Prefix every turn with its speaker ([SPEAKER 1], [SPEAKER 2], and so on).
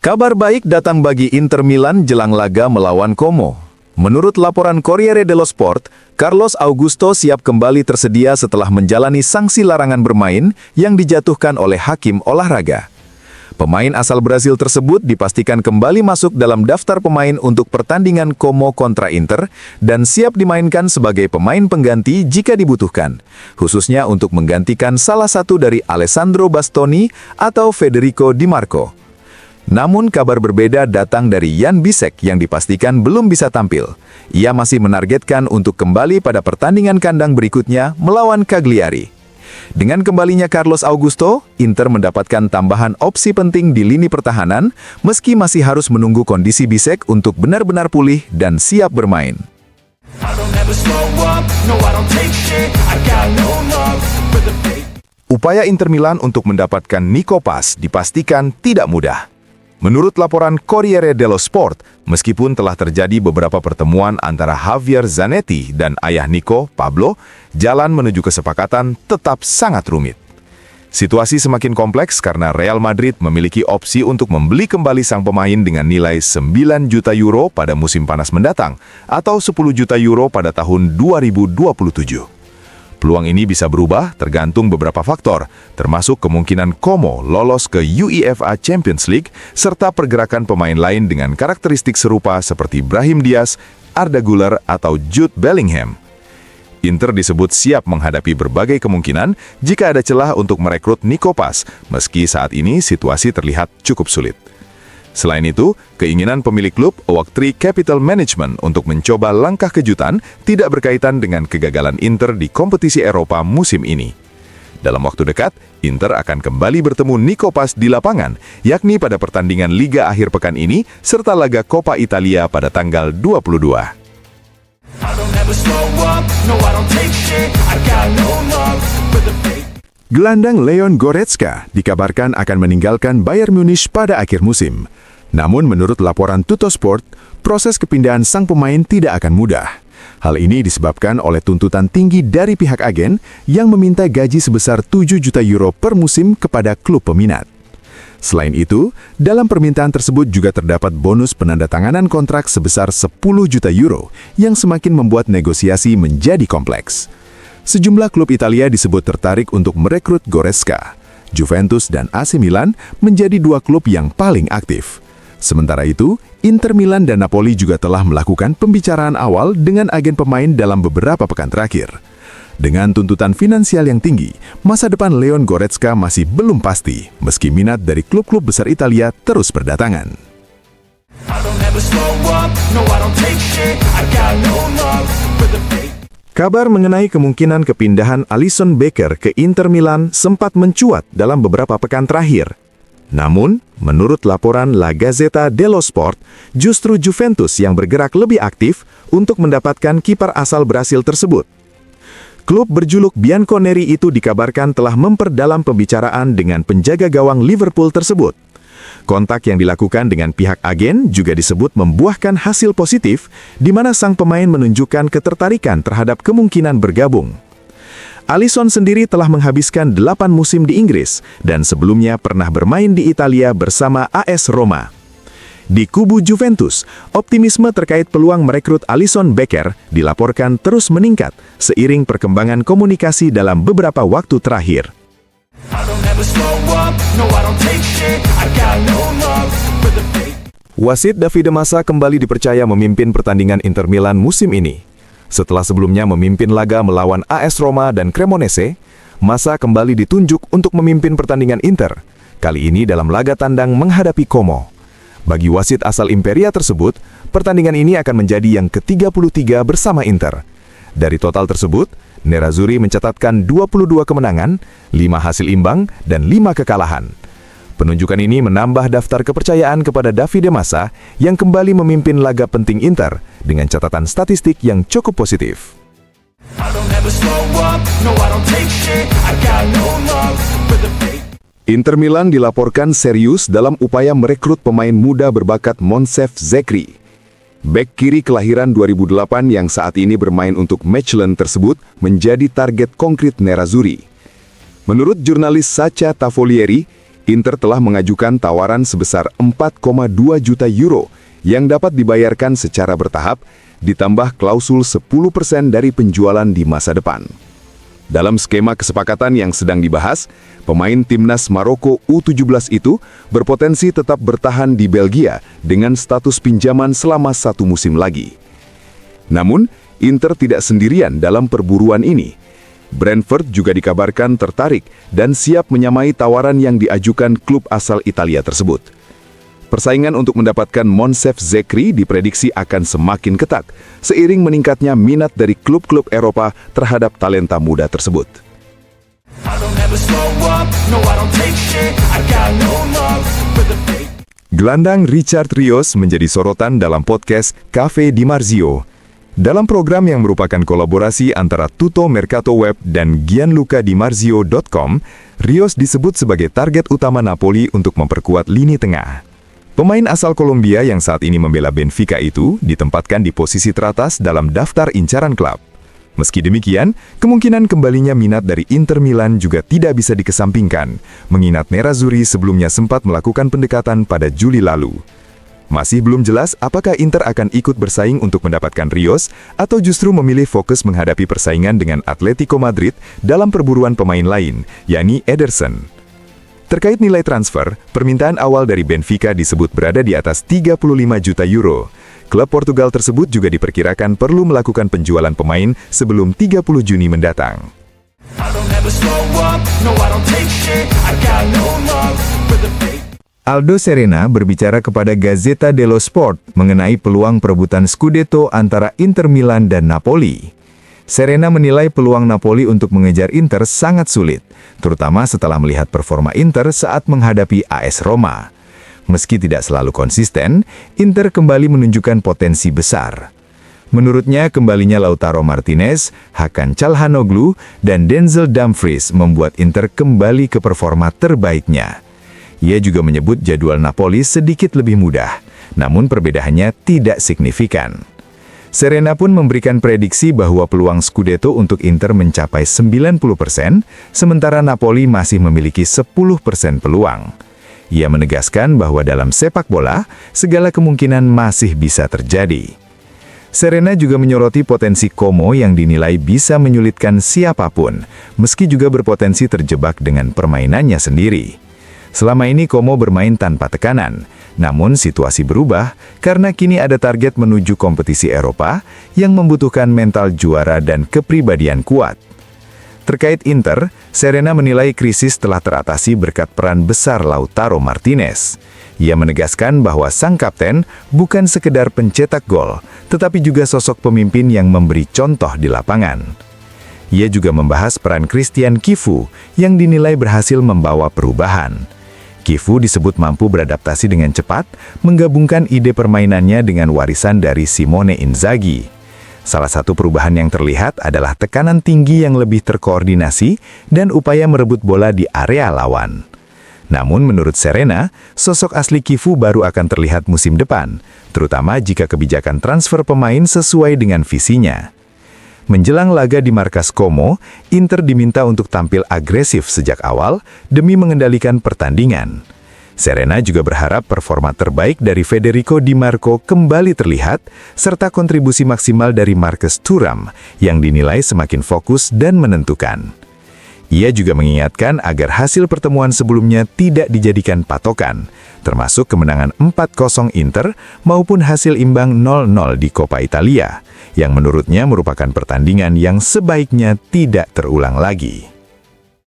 [SPEAKER 1] Kabar baik datang bagi Inter Milan jelang laga melawan Como. Menurut laporan Corriere dello Sport, Carlos Augusto siap kembali tersedia setelah menjalani sanksi larangan bermain yang dijatuhkan oleh hakim olahraga. Pemain asal Brasil tersebut dipastikan kembali masuk dalam daftar pemain untuk pertandingan Como kontra Inter dan siap dimainkan sebagai pemain pengganti jika dibutuhkan, khususnya untuk menggantikan salah satu dari Alessandro Bastoni atau Federico Di Marco. Namun kabar berbeda datang dari Jan Bisek yang dipastikan belum bisa tampil. Ia masih menargetkan untuk kembali pada pertandingan kandang berikutnya melawan Cagliari. Dengan kembalinya Carlos Augusto, Inter mendapatkan tambahan opsi penting di lini pertahanan, meski masih harus menunggu kondisi Bisek untuk benar-benar pulih dan siap bermain. Upaya Inter Milan untuk mendapatkan Nico Paz dipastikan tidak mudah. Menurut laporan Corriere dello Sport, meskipun telah terjadi beberapa pertemuan antara Javier Zanetti dan ayah Nico, Pablo, jalan menuju kesepakatan tetap sangat rumit. Situasi semakin kompleks karena Real Madrid memiliki opsi untuk membeli kembali sang pemain dengan nilai 9 juta euro pada musim panas mendatang atau 10 juta euro pada tahun 2027. Peluang ini bisa berubah tergantung beberapa faktor, termasuk kemungkinan Como lolos ke UEFA Champions League serta pergerakan pemain lain dengan karakteristik serupa seperti Brahim Diaz, Arda Güler, atau Jude Bellingham. Inter disebut siap menghadapi berbagai kemungkinan jika ada celah untuk merekrut Nico Paz, meski saat ini situasi terlihat cukup sulit. Selain itu, keinginan pemilik klub Oaktree Capital Management untuk mencoba langkah kejutan tidak berkaitan dengan kegagalan Inter di kompetisi Eropa musim ini. Dalam waktu dekat, Inter akan kembali bertemu Nico Paz di lapangan, yakni pada pertandingan Liga akhir pekan ini, serta laga Coppa Italia pada tanggal 22. Gelandang Leon Goretzka dikabarkan akan meninggalkan Bayern Munich pada akhir musim. Namun menurut laporan Tuttosport, proses kepindahan sang pemain tidak akan mudah. Hal ini disebabkan oleh tuntutan tinggi dari pihak agen yang meminta gaji sebesar 7 juta euro per musim kepada klub peminat. Selain itu, dalam permintaan tersebut juga terdapat bonus penandatanganan kontrak sebesar 10 juta euro yang semakin membuat negosiasi menjadi kompleks. Sejumlah klub Italia disebut tertarik untuk merekrut Goretzka. Juventus dan AC Milan menjadi dua klub yang paling aktif. Sementara itu, Inter Milan dan Napoli juga telah melakukan pembicaraan awal dengan agen pemain dalam beberapa pekan terakhir. Dengan tuntutan finansial yang tinggi, masa depan Leon Goretzka masih belum pasti, meski minat dari klub-klub besar Italia terus berdatangan. Kabar mengenai kemungkinan kepindahan Alisson Becker ke Inter Milan sempat mencuat dalam beberapa pekan terakhir. Namun, menurut laporan La Gazzetta dello Sport, justru Juventus yang bergerak lebih aktif untuk mendapatkan kiper asal Brasil tersebut. Klub berjuluk Bianconeri itu dikabarkan telah memperdalam pembicaraan dengan penjaga gawang Liverpool tersebut. Kontak yang dilakukan dengan pihak agen juga disebut membuahkan hasil positif, di mana sang pemain menunjukkan ketertarikan terhadap kemungkinan bergabung. Alisson sendiri telah menghabiskan 8 musim di Inggris dan sebelumnya pernah bermain di Italia bersama AS Roma. Di kubu Juventus, optimisme terkait peluang merekrut Alisson Becker dilaporkan terus meningkat seiring perkembangan komunikasi dalam beberapa waktu terakhir. Wasit Davide Massa kembali dipercaya memimpin pertandingan Inter Milan musim ini. Setelah sebelumnya memimpin laga melawan AS Roma dan Cremonese, Massa kembali ditunjuk untuk memimpin pertandingan Inter, kali ini dalam laga tandang menghadapi Como. Bagi wasit asal Imperia tersebut, pertandingan ini akan menjadi yang ke-33 bersama Inter. Dari total tersebut, Nerazzurri mencatatkan 22 kemenangan, 5 hasil imbang, dan 5 kekalahan. Penunjukan ini menambah daftar kepercayaan kepada Davide Massa yang kembali memimpin laga penting Inter dengan catatan statistik yang cukup positif. Inter Milan dilaporkan serius dalam upaya merekrut pemain muda berbakat Monsef Zekri. Bek kiri kelahiran 2008 yang saat ini bermain untuk Mechelen tersebut menjadi target konkret Nerazzurri.
[SPEAKER 2] Menurut jurnalis Sacha Tavolieri, Inter telah mengajukan tawaran sebesar 4,2 juta euro yang dapat dibayarkan secara bertahap, ditambah klausul 10% dari penjualan di masa depan. Dalam skema kesepakatan yang sedang dibahas, pemain timnas Maroko U17 itu berpotensi tetap bertahan di Belgia dengan status pinjaman selama 1 musim lagi. Namun, Inter tidak sendirian dalam perburuan ini. Brentford juga dikabarkan tertarik dan siap menyamai tawaran yang diajukan klub asal Italia tersebut. Persaingan untuk mendapatkan Monsef Zekri diprediksi akan semakin ketat, seiring meningkatnya minat dari klub-klub Eropa terhadap talenta muda tersebut. Gelandang Richard Rios menjadi sorotan dalam podcast Cafe Di Marzio. Dalam program yang merupakan kolaborasi antara Tutto Mercato Web dan gianlucadimarzio.com, Rios disebut sebagai target utama Napoli untuk memperkuat lini tengah. Pemain asal Kolombia yang saat ini membela Benfica itu ditempatkan di posisi teratas dalam daftar incaran klub. Meski demikian, kemungkinan kembalinya minat dari Inter Milan juga tidak bisa dikesampingkan, mengingat Nerazzurri sebelumnya sempat melakukan pendekatan pada Juli lalu. Masih belum jelas apakah Inter akan ikut bersaing untuk mendapatkan Rios atau justru memilih fokus menghadapi persaingan dengan Atletico Madrid dalam perburuan pemain lain, yakni Ederson. Terkait nilai transfer, permintaan awal dari Benfica disebut berada di atas 35 juta euro. Klub Portugal tersebut juga diperkirakan perlu melakukan penjualan pemain sebelum 30 Juni mendatang. Aldo Serena berbicara kepada Gazzetta dello Sport mengenai peluang perebutan Scudetto antara Inter Milan dan Napoli. Serena menilai peluang Napoli untuk mengejar Inter sangat sulit, terutama setelah melihat performa Inter saat menghadapi AS Roma. Meski tidak selalu konsisten, Inter kembali menunjukkan potensi besar. Menurutnya, kembalinya Lautaro Martinez, Hakan Çalhanoğlu, dan Denzel Dumfries membuat Inter kembali ke performa terbaiknya. Ia juga menyebut jadwal Napoli sedikit lebih mudah, namun perbedaannya tidak signifikan. Serena pun memberikan prediksi bahwa peluang Scudetto untuk Inter mencapai 90%, sementara Napoli masih memiliki 10% peluang. Ia menegaskan bahwa dalam sepak bola, segala kemungkinan masih bisa terjadi. Serena juga menyoroti potensi Como yang dinilai bisa menyulitkan siapapun, meski juga berpotensi terjebak dengan permainannya sendiri. Selama ini Como bermain tanpa tekanan, namun situasi berubah karena kini ada target menuju kompetisi Eropa yang membutuhkan mental juara dan kepribadian kuat. Terkait Inter, Serena menilai krisis telah teratasi berkat peran besar Lautaro Martinez. Ia menegaskan bahwa sang kapten bukan sekedar pencetak gol, tetapi juga sosok pemimpin yang memberi contoh di lapangan. Ia juga membahas peran Christian Cifu yang dinilai berhasil membawa perubahan. Cifu disebut mampu beradaptasi dengan cepat, menggabungkan ide permainannya dengan warisan dari Simone Inzaghi. Salah satu perubahan yang terlihat adalah tekanan tinggi yang lebih terkoordinasi dan upaya merebut bola di area lawan. Namun menurut Serena, sosok asli Cifu baru akan terlihat musim depan, terutama jika kebijakan transfer pemain sesuai dengan visinya. Menjelang laga di markas Como, Inter diminta untuk tampil agresif sejak awal demi mengendalikan pertandingan. Serena juga berharap performa terbaik dari Federico Di Marco kembali terlihat, serta kontribusi maksimal dari Marcus Thuram yang dinilai semakin fokus dan menentukan. Ia juga mengingatkan agar hasil pertemuan sebelumnya tidak dijadikan patokan, termasuk kemenangan 4-0 Inter maupun hasil imbang 0-0 di Coppa Italia, yang menurutnya merupakan pertandingan yang sebaiknya tidak terulang lagi.